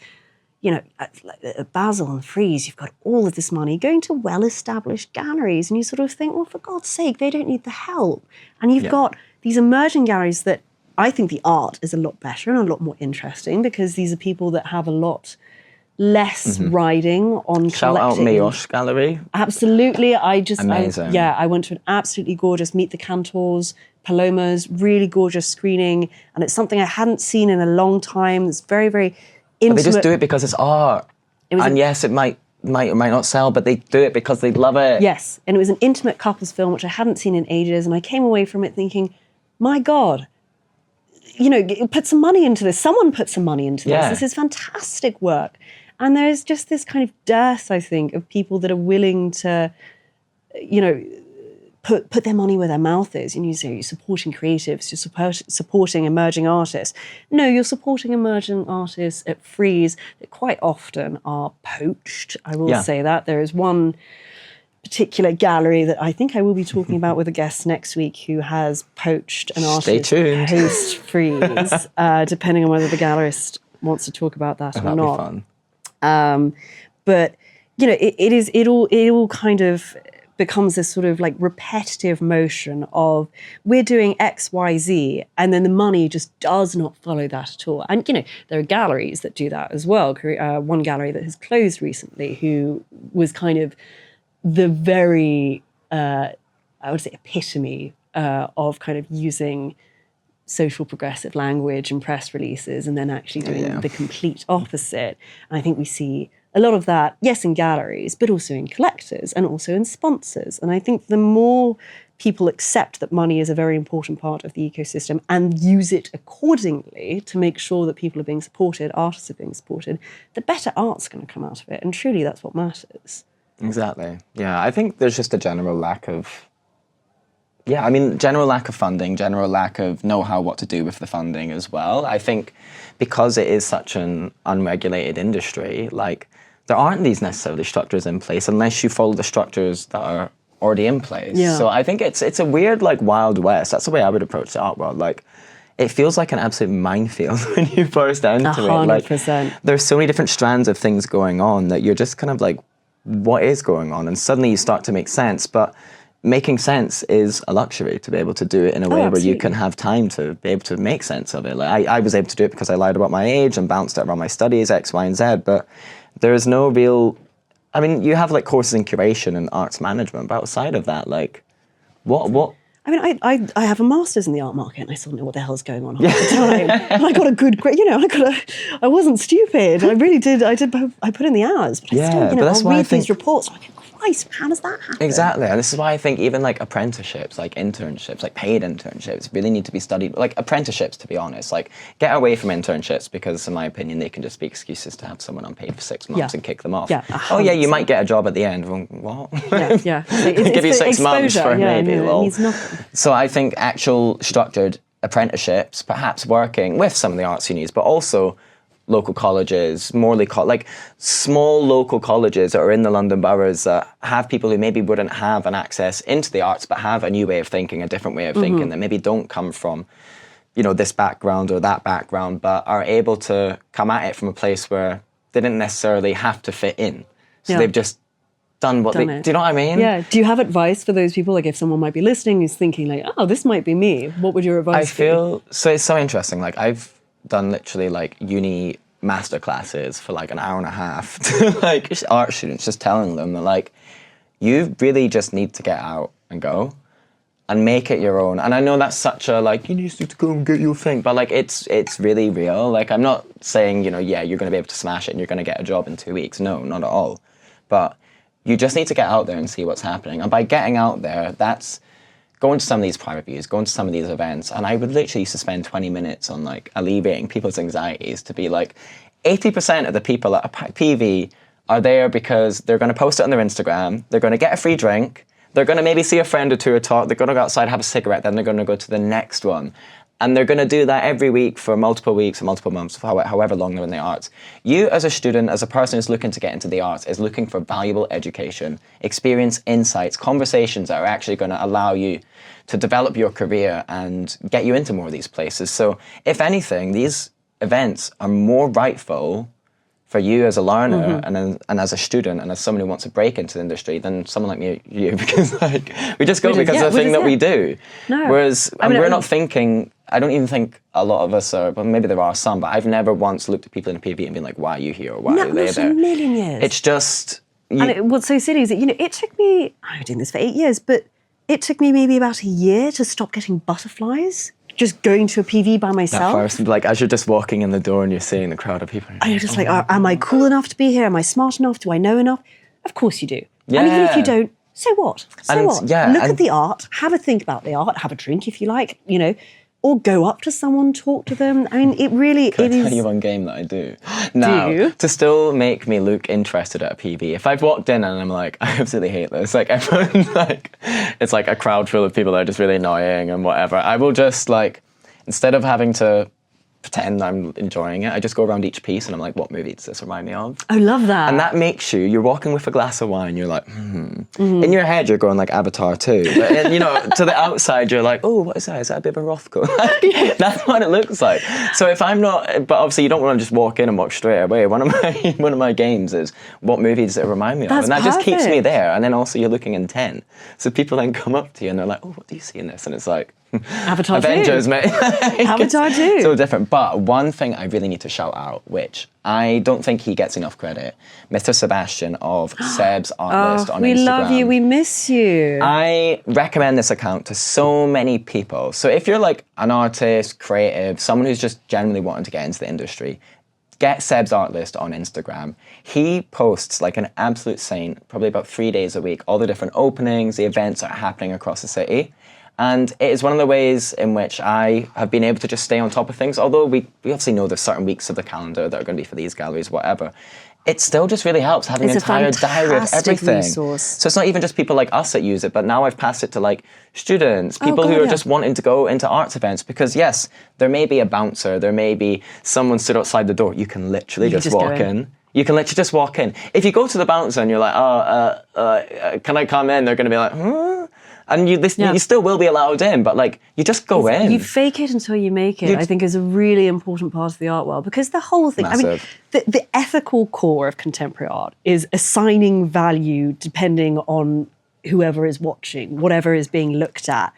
A: at Basel and Frieze, you've got all of this money going to well-established galleries, and you sort of think, well, for God's sake, they don't need the help. And you've got these emerging galleries that I think the art is a lot better and a lot more interesting, because these are people that have a lot less riding on
B: Shout
A: collecting.
B: out Mioche Gallery.
A: Absolutely.
B: Amazing.
A: I went to an absolutely gorgeous Meet the Cantors, Palomas, really gorgeous screening. And it's something I hadn't seen in a long time. It's very, very intimate.
B: But they just do it because it's art. Yes, it might or might not sell, but they do it because they love it.
A: Yes. And it was an intimate couples film, which I hadn't seen in ages. And I came away from it thinking, my God, put some money into this. Someone put some money into this.
B: Yeah.
A: This is fantastic work. And there's just this kind of dearth, I think, of people that are willing to, put their money where their mouth is. And you say you're supporting creatives, you're supporting emerging artists. No, you're supporting emerging artists at Frieze that quite often are poached. I will say that. There is one particular gallery that I think I will be talking about with a guest next week who has poached an artist post Frieze, depending on whether the gallerist wants to talk about that or not.
B: That'd be fun.
A: But it all kind of becomes this sort of like repetitive motion of we're doing X, Y, Z, and then the money just does not follow that at all. And there are galleries that do that as well. One gallery that has closed recently, who was kind of the very, I would say, epitome of kind of using social progressive language and press releases, and then actually doing the complete opposite. And I think we see a lot of that, yes, in galleries, but also in collectors and also in sponsors. And I think the more people accept that money is a very important part of the ecosystem and use it accordingly to make sure that people are being supported, artists are being supported, the better art's going to come out of it. And truly, that's what matters.
B: Exactly. Yeah, I think there's just a general lack of general lack of funding, general lack of know-how what to do with the funding as well. I think because it is such an unregulated industry, like, there aren't these necessarily structures in place unless you follow the structures that are already in place.
A: Yeah.
B: So I think it's a weird, like, Wild West. That's the way I would approach the art world. Like, it feels like an absolute minefield when you burst into it.
A: 100%.
B: There's so many different strands of things going on that you're just kind of like, what is going on? And suddenly you start to make sense. But making sense is a luxury, to be able to do it in a way where you can have time to be able to make sense of it. Like I was able to do it because I lied about my age and bounced it around my studies, X, Y, and Z, but there is no real, I mean, you have like courses in curation and arts management, but outside of that, like, what?
A: I mean, I have a master's in the art market, and I still know what the hell's going on half the time. And I got a good grade, I wasn't stupid. I really did. I put in the hours, but I still,
B: but that's
A: I'll read these reports. I'm like, Christ, how does that happen?
B: Exactly, and this is why I think even like apprenticeships, like internships, like paid internships, really need to be studied. Like apprenticeships, to be honest, like get away from internships, because in my opinion, they can just be excuses to have someone unpaid for 6 months and kick them off.
A: Yeah,
B: oh yeah, you might get a job at the end. Well, what?
A: Yeah.
B: Give you 6 months for maybe.
A: No, it means nothing.
B: So I think actual structured apprenticeships, perhaps working with some of the arts unis, but also local colleges, like small local colleges that are in the London boroughs that have people who maybe wouldn't have an access into the arts, but have a new way of thinking, a different way of thinking, that maybe don't come from, this background or that background, but are able to come at it from a place where they didn't necessarily have to fit in. So they've just done what they, do you know what I mean?
A: Yeah. Do you have advice for those people? Like if someone might be listening who's thinking like, oh, this might be me, what would your advice be?
B: So it's so interesting. Like I've done literally like uni master classes for like an hour and a half to like art students, just telling them that like, you really just need to get out and go and make it your own. And I know that's such a like, you need to go and get your thing, but like it's really real. Like I'm not saying, you're going to be able to smash it and you're going to get a job in 2 weeks. No, not at all. But you just need to get out there and see what's happening. And by getting out there, that's going to some of these private views, going to some of these events, and I would literally used to spend 20 minutes on like alleviating people's anxieties to be like, 80% of the people at a PV are there because they're going to post it on their Instagram, they're going to get a free drink, they're going to maybe see a friend or two or talk, they're going to go outside, have a cigarette, then they're going to go to the next one. And they're going to do that every week for multiple weeks or multiple months, however long they're in the arts. You as a student, as a person who's looking to get into the arts, is looking for valuable education, experience, insights, conversations that are actually going to allow you to develop your career and get you into more of these places. So if anything, these events are more rightful for you as a learner and as a student and as someone who wants to break into the industry than someone like me, you, because like we just go because of the thing that we do.
A: No.
B: Whereas we're not thinking, I don't even think a lot of us are, but maybe there are some, but I've never once looked at people in a PV and been like, why are you here or why are they there?
A: Not a million years.
B: It's just...
A: And what's so silly is that, it took me, I've been doing this for 8 years, but it took me maybe about a year to stop getting butterflies, just going to a PV by myself.
B: At first, like as you're just walking in the door and you're seeing the crowd of people.
A: And you're just like, am I cool enough to be here? Am I smart enough? Do I know enough? Of course you do.
B: Yeah.
A: And even if you don't, so what? So what?
B: Yeah,
A: Look at the art, have a think about the art, have a drink if you like, or go up to someone, talk to them. I mean, it really
B: Can I
A: is.
B: tell you one game that I do? Now,
A: Do you?
B: to still make me look interested at a PV, if I've walked in and I'm like, I absolutely hate this, like everyone's like, it's like a crowd full of people that are just really annoying and whatever, I will just like, instead of having to pretend I'm enjoying it, I just go around each piece and I'm like, what movie does this remind me of?
A: I love that.
B: And that makes you're walking with a glass of wine, you're like, In your head, you're going like Avatar 2. But, to the outside, you're like, oh, what is that? Is that a bit of a Rothko? That's what it looks like. So if I'm not, but obviously you don't want to just walk in and walk straight away. One of my games is, what movie does it remind me of?
A: That's
B: And that just keeps me
A: perfect.
B: there. And then also you're looking intent. So people then come up to you and they're like, oh, what do you see in this? And it's like,
A: Avatar 2.
B: Avengers, mate.
A: Avatar 2.
B: So different. But one thing I really need to shout out, which I don't think he gets enough credit, Mr. Sebastian of Seb's Art List on
A: we
B: Instagram.
A: love you. We miss you.
B: I recommend this account to so many people. So if you're like an artist, creative, someone who's just genuinely wanting to get into the industry, get Seb's Art List on Instagram. He posts like an absolute saint, probably about 3 days a week, all the different openings, the events that are happening across the city. And it is one of the ways in which I have been able to just stay on top of things. Although we obviously know there's certain weeks of the calendar that are going to be for these galleries, whatever. It still just really helps having an entire diary of everything.
A: Resource.
B: So it's not even just people like us that use it, but now I've passed it to like students, people who are just wanting to go into arts events. Because yes, there may be a bouncer, there may be someone stood outside the door. You can literally just walk in. You can literally just walk in. If you go to the bouncer and you're like, can I come in? They're going to be like, huh? And you still will be allowed in, but like you just go in.
A: You fake it until you make it, I think is a really important part of the art world, because the whole thing,
B: Massive.
A: I mean, the ethical core of contemporary art is assigning value depending on whoever is watching, whatever is being looked at.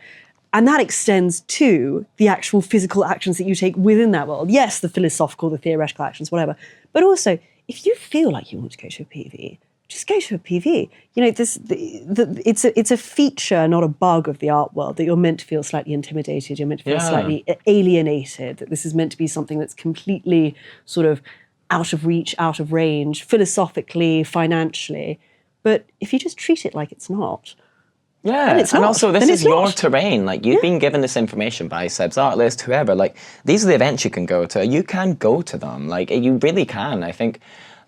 A: And that extends to the actual physical actions that you take within that world. Yes, the philosophical, the theoretical actions, whatever. But also, if you feel like you want to go to a PV, just go to a PV. It's a feature, not a bug of the art world, that you're meant to feel slightly intimidated, you're meant to feel slightly alienated, that this is meant to be something that's completely sort of out of reach, out of range, philosophically, financially. But if you just treat it like it's not,
B: yeah,
A: it's
B: and
A: not.
B: also this
A: Then
B: is
A: it's
B: your
A: not.
B: terrain. Like you've been given this information by Seb's Art List, whoever. Like these are the events you can go to. You can go to them. Like you really can. I think.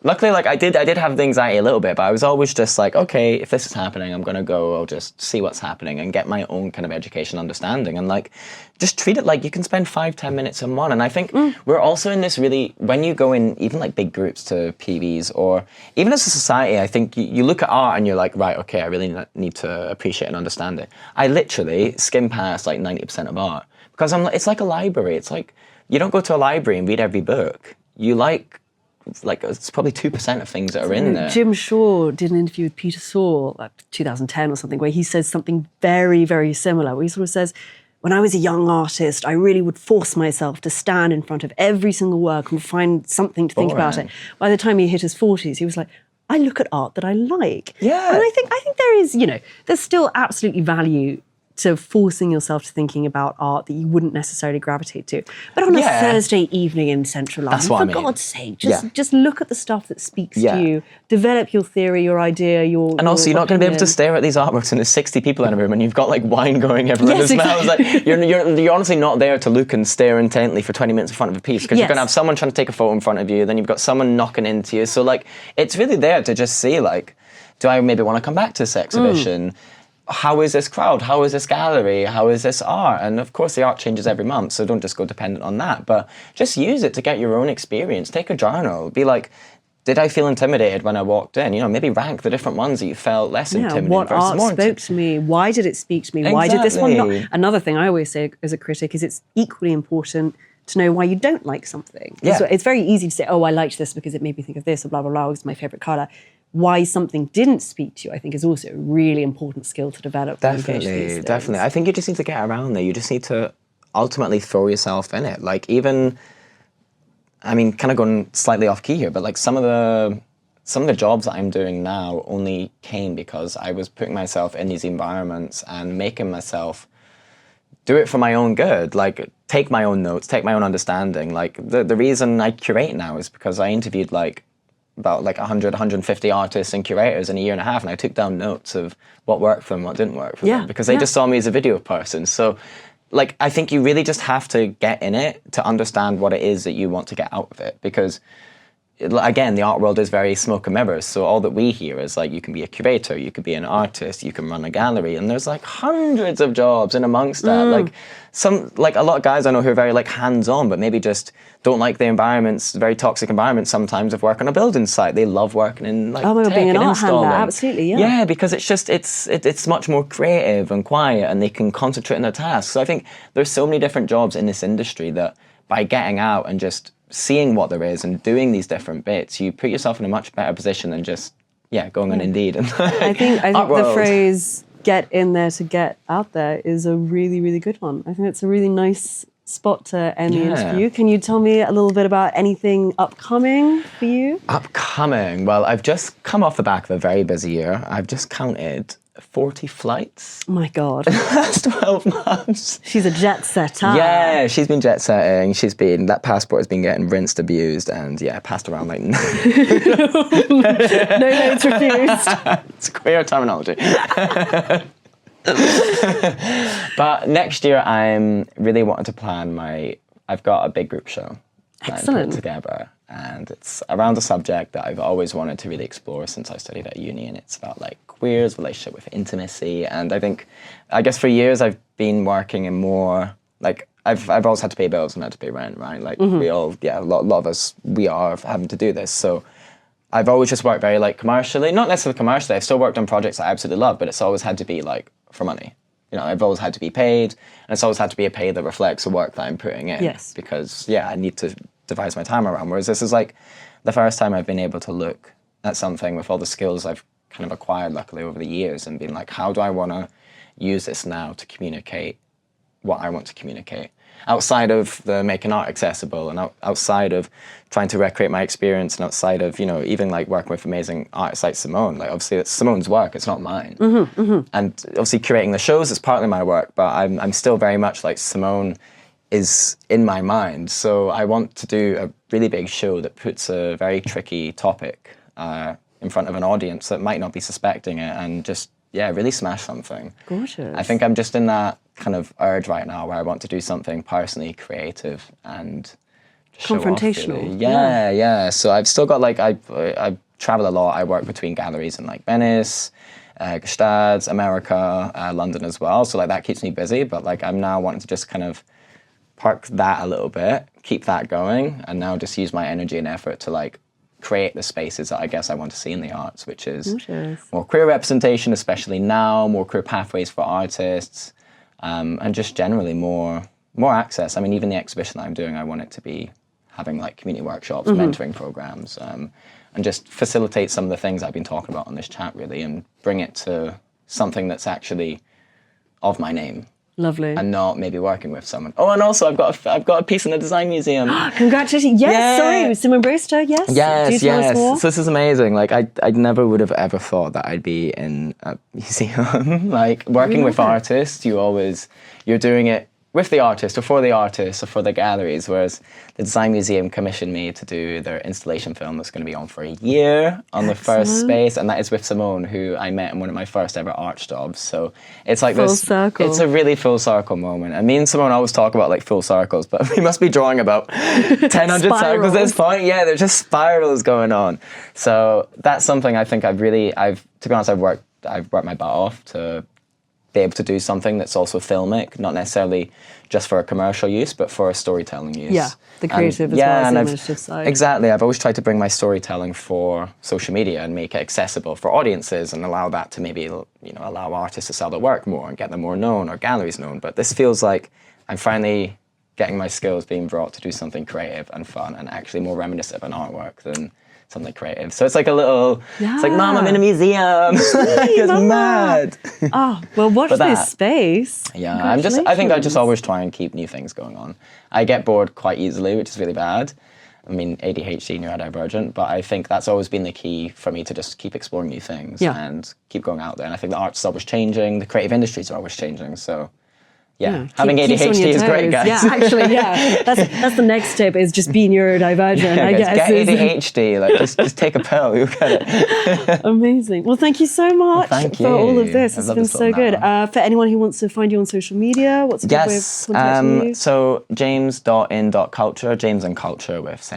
B: Luckily, like I did have the anxiety a little bit, but I was always just like, okay, if this is happening, I'm gonna go. I'll just see what's happening and get my own kind of education, understanding, and like just treat it like you can spend 5-10 minutes in one. And I think we're also in this really, when you go in even like big groups to PVs or even as a society, I think you look at art and you're like, right, okay, I really need to appreciate and understand it. I literally skim past like 90% of art because it's like a library. It's like you don't go to a library and read every book. You like it's probably 2% of things that are in there.
A: Jim Shaw did an interview with Peter Saul, like 2010 or something, where he says something very, very similar, where he sort of says, when I was a young artist, I really would force myself to stand in front of every single work and find something to think about it. By the time he hit his 40s, he was like, I look at art that I like.
B: Yeah.
A: And I think there is, there's still absolutely value to forcing yourself to thinking about art that you wouldn't necessarily gravitate to. But on a Thursday evening in central London, for God's sake, just look at the stuff that speaks to you, develop your theory, your idea,
B: And also, you're not going to be able to stare at these artworks and there's 60 people in a room and you've got like wine going everywhere. Yes, exactly. Like, you're honestly not there to look and stare intently for 20 minutes in front of a piece because you're going to have someone trying to take a photo in front of you, then you've got someone knocking into you. So like, it's really there to just see like, do I maybe want to come back to this exhibition? How is this crowd? How is this gallery? How is this art? And of course the art changes every month, so don't just go dependent on that, but just use it to get your own experience. Take a journal. Be like, did I feel intimidated when I walked in? Maybe rank the different ones that you felt less intimidated
A: what
B: versus
A: art
B: more
A: spoke to me? Why did it speak to me? Why did this one not? Another thing I always say as a critic is it's equally important to know why you don't like something.
B: Yeah.
A: So it's very easy to say, oh, I liked this because it made me think of this, or blah, blah, blah, it's my favorite color. Why something didn't speak to you, I think, is also a really important skill to develop.
B: Definitely. I think you just need to get around there. You just need to ultimately throw yourself in it. Like even, I mean, kind of going slightly off key here, but like some of the jobs that I'm doing now only came because I was putting myself in these environments and making myself do it for my own good. Like take my own notes, take my own understanding. Like the reason I curate now is because I interviewed about 100, 150 artists and curators in a year and a half, and I took down notes of what worked for them, what didn't work for them, because they just saw me as a video person. So like, I think you really just have to get in it to understand what it is that you want to get out of it, because again, the art world is very smoke and mirrors. So all that we hear is like, you can be a curator, you could be an artist, you can run a gallery, and there's like hundreds of jobs in amongst that. Like a lot of guys I know who are very like hands-on, but maybe just don't like the environments, very toxic environments sometimes of work on a building site. They love working in like tech
A: being an
B: and
A: art handler,
B: installing.
A: absolutely, yeah.
B: Yeah, because it's just, it's much more creative and quiet, and they can concentrate on their tasks. So I think there's so many different jobs in this industry that by getting out and just seeing what there is and doing these different bits, you put yourself in a much better position than just going on Indeed. And
A: I think the phrase "get in there to get out there" is a really, really good one. I think it's a really nice spot to end the interview. Can you tell me a little bit about anything upcoming for you?
B: Upcoming? Well, I've just come off the back of a very busy year. I've just counted 40 flights.
A: Oh my God.
B: In the last 12 months.
A: She's a jet setter.
B: Yeah, she's been jet setting. That passport has been getting rinsed, abused, and passed around like... No
A: notes refused.
B: It's queer terminology. But next year, I'm really wanting to plan I've got a big group show.
A: Excellent.
B: I'm putting together, and it's around a subject that I've always wanted to really explore since I studied at uni, and it's about like queers' relationship with intimacy. And I guess for years I've been working in more like I've always had to pay bills and had to pay rent, right? Like we all, a lot of us, we are having to do this. So I've always just worked very like commercially, not necessarily commercially. I've still worked on projects that I absolutely love, but it's always had to be like for money. You know, I've always had to be paid, and it's always had to be a pay that reflects the work that I'm putting in.
A: Yes.
B: Because I need to devise my time around. Whereas this is like the first time I've been able to look at something with all the skills I've kind of acquired luckily over the years and been like, how do I want to use this now to communicate what I want to communicate? Outside of the making art accessible, and outside of trying to recreate my experience, and outside of, even like working with amazing artists like Simone, like obviously it's Simone's work, it's not mine. And obviously curating the shows is partly my work, but I'm still very much like Simone is in my mind. So I want to do a really big show that puts a very tricky topic in front of an audience that might not be suspecting it, and just, really smash something.
A: Gorgeous.
B: I think I'm just in that kind of urge right now where I want to do something personally creative and just
A: confrontational.
B: Show off, really. Yeah. So I've still got like, I travel a lot. I work between galleries in like Venice, Gstaad, America, London as well. So like that keeps me busy, but like I'm now wanting to just kind of park that a little bit, keep that going, and now just use my energy and effort to like create the spaces that I guess I want to see in the arts, which is more queer representation, especially now, more queer pathways for artists, and just generally more access. I mean, even the exhibition that I'm doing, I want it to be having like community workshops, mentoring programs, and just facilitate some of the things I've been talking about on this chat really, and bring it to something that's actually of my name.
A: Lovely.
B: And not maybe working with someone. Oh, and also I've got a piece in the design museum.
A: Congratulations! Yes, sorry, Simone Brewster. Yes.
B: Yes.
A: Tell us more?
B: So this is amazing. Like I never would have ever thought that I'd be in a museum. Like working with artists, you're doing it with the artist or for the galleries, whereas the design museum commissioned me to do their installation film that's going to be on for a year on the first space, and that is with Simone, who I met in one of my first ever art jobs. So it's like
A: full circle.
B: It's a really full circle moment. And me and Simone always talk about like full circles, but we must be drawing about 1,000 circles at this point. Yeah, there's just spirals going on. So that's something I think to be honest, I've worked my butt off to be able to do something that's also filmic, not necessarily just for a commercial use, but for a storytelling use.
A: Yeah, the creative as well as the imaginative side.
B: Exactly. I've always tried to bring my storytelling for social media and make it accessible for audiences and allow that to maybe, allow artists to sell their work more and get them more known or galleries known. But this feels like I'm finally getting my skills being brought to do something creative and fun and actually more reminiscent of an artwork than something creative. So it's like a little, it's like, Mom, I'm in a museum. Like, it's mad.
A: Oh, well, watch this space.
B: Yeah, I think I just always try and keep new things going on. I get bored quite easily, which is really bad. I mean, ADHD, neurodivergent, but I think that's always been the key for me to just keep exploring new things and keep going out there. And I think the art's always changing, the creative industries are always changing, so having ADHD is great, guys.
A: Yeah, actually, that's the next step, is just be neurodivergent, I guess.
B: Get ADHD, like just take a pill, you'll get it.
A: Amazing. Well, thank you so much for all of this. It's been so good. For anyone who wants to find you on social media, what's a good way of contacting you?
B: So james.in.culture, James and Culture with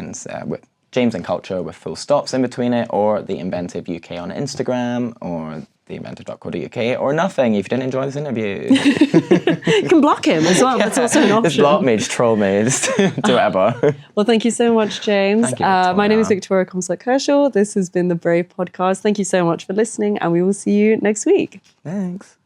B: James and Culture with full stops in between it, or the Inventive UK on Instagram, or theinventive.co.uk, or nothing if you didn't enjoy this interview.
A: You can block him as well. That's also an option.
B: Just block me, just troll me, just do whatever.
A: Well, thank you so much, James.
B: Thank you, Victoria.
A: My name is Victoria Comstock-Kershaw. This has been the Brave Podcast. Thank you so much for listening, and we will see you next week.
B: Thanks.